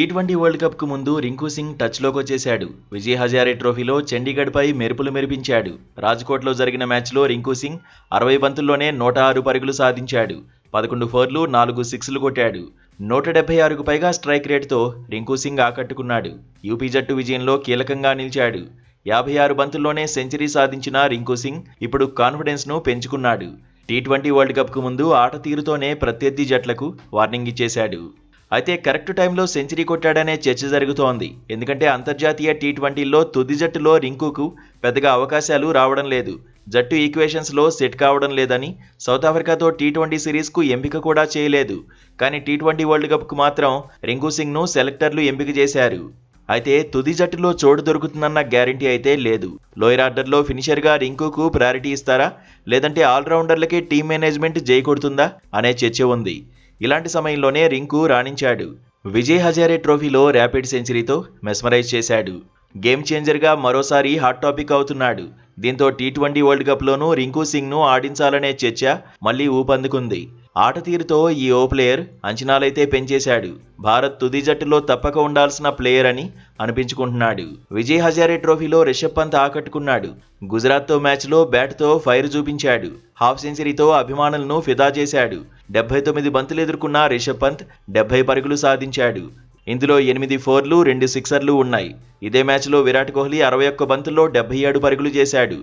T20 world కప్కు ముందు రింకు సింగ్ టచ్లోకి వచ్చేశాడు. విజయ్ హజారే ట్రోఫీలో చండీగఢ్పై మెరుపులు మెరిపించాడు. రాజ్కోట్లో జరిగిన మ్యాచ్లో రింకు సింగ్ 60 బంతుల్లోనే 106 పరుగులు సాధించాడు. 11 ఫోర్లు, 4 సిక్స్లు కొట్టాడు. 176కు పైగా స్ట్రైక్ రేట్తో రింకు సింగ్ ఆకట్టుకున్నాడు. యూపీ జట్టు విజయంలో కీలకంగా నిలిచాడు. 56 బంతుల్లోనే సెంచరీ సాధించిన రింకు సింగ్ ఇప్పుడు కాన్ఫిడెన్స్ను పెంచుకున్నాడు. టీ20 వరల్డ్ కప్కు ముందు ఆట తీరుతోనే ప్రత్యర్థి జట్లకు వార్నింగ్ ఇచ్చేశాడు. అయితే కరెక్ట్ టైంలో సెంచరీ కొట్టాడనే చర్చ జరుగుతోంది. ఎందుకంటే అంతర్జాతీయ టీ20లో తుది జట్టులో రింకుకు పెద్దగా అవకాశాలు రావడం లేదు. జట్టు ఈక్వేషన్స్లో సెట్ కావడం లేదని సౌత్ ఆఫ్రికాతో టీ20 సిరీస్కు ఎంపిక కూడా చేయలేదు. కానీ టీ20 వరల్డ్ కప్కు మాత్రం రింకు సింగ్ను సెలెక్టర్లు ఎంపిక చేశారు. అయితే తుది జట్టులో చోటు దొరుకుతుందన్న గ్యారంటీ అయితే లేదు. లోయర్ ఆర్డర్లో ఫినిషర్గా రింకుకు ప్రయారిటీ ఇస్తారా, లేదంటే ఆల్రౌండర్లకే టీం మేనేజ్మెంట్ జై కొడుతుందా అనే చర్చ ఉంది. ఇలాంటి సమయంలోనే రింకు రాణించాడు. విజయ్ హజారే ట్రోఫీలో ర్యాపిడ్ సెంచరీతో మెస్మరైజ్ చేశాడు. గేమ్ చేంజర్గా మరోసారి హాట్ టాపిక్ అవుతున్నాడు. దీంతో టీ20 వరల్డ్ కప్లోనూ రింకు సింగ్ను ఆడించాలనే చర్చ మళ్లీ ఊపందుకుంది. ఆట తీరుతో ఈ ఓ ప్లేయర్ అంచనాలైతే పెంచేశాడు. భారత్ తుది జట్టులో తప్పక ఉండాల్సిన ప్లేయర్ అని అనిపించుకుంటున్నాడు. విజయ్ హజారే ట్రోఫీలో రిషబ్ పంత్ ఆకట్టుకున్నాడు. గుజరాత్తో మ్యాచ్లో బ్యాట్తో ఫైర్ చూపించాడు. హాఫ్ సెంచరీతో అభిమానులను ఫిదా చేశాడు. 79 బంతులు ఎదుర్కొన్న రిషబ్ పంత్ 70 పరుగులు సాధించాడు. ఇందులో 8 ఫోర్లు, 2 సిక్సర్లు ఉన్నాయి. ఇదే మ్యాచ్లో విరాట్ కోహ్లీ 61 బంతుల్లో 77 పరుగులు చేశాడు.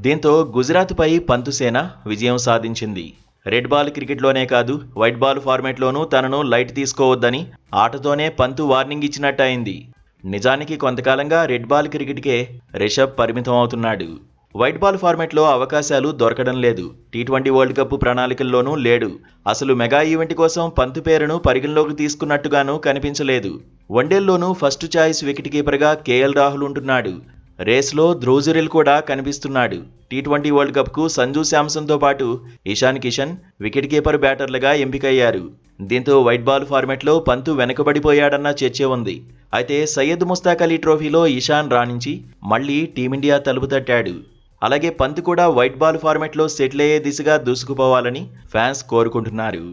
దీంతో గుజరాత్పై పంతు సేన విజయం సాధించింది. రెడ్ బాల్ క్రికెట్లోనే కాదు, వైట్ బాల్ ఫార్మాట్లోనూ తనను లైట్ తీసుకోవద్దని ఆటతోనే పంతు వార్నింగ్ ఇచ్చినట్టయింది. నిజానికి కొంతకాలంగా రెడ్ బాల్ క్రికెట్కే రిషబ్ పరిమితం అవుతున్నాడు. వైట్ బాల్ ఫార్మాట్లో అవకాశాలు దొరకడం లేదు. టీ20 వరల్డ్ కప్ ప్రణాళికల్లోనూ లేడు. అసలు మెగా ఈవెంట్ కోసం పంతు పేరును పరిగణలోకి తీసుకున్నట్టుగానూ కనిపించలేదు. వన్డేల్లోనూ ఫస్ట్ చాయిస్ వికెట్ కీపర్గా కేఎల్ రాహుల్ ఉంటున్నాడు. రేస్లో ధ్రువ్ జురెల్ కూడా కనిపిస్తున్నాడు. టీ20 వరల్డ్ కప్కు సంజు శాంసన్తో పాటు ఇషాన్ కిషన్ వికెట్ కీపర్ బ్యాటర్లుగా ఎంపికయ్యారు. దీంతో వైట్ బాల్ ఫార్మాట్లో పంతు వెనకబడిపోయాడన్న చర్చ ఉంది. అయితే సయ్యద్ ముస్తాక్ అలీ ట్రోఫీలో ఇషాన్ రాణించి మళ్లీ టీమిండియా తలుపు తట్టాడు. అలాగే పంత్ కూడా వైట్ బాల్ ఫార్మాట్లో సెటిల్ అయ్యే దిశగా దూసుకుపోవాలని ఫ్యాన్స్ కోరుకుంటున్నారు.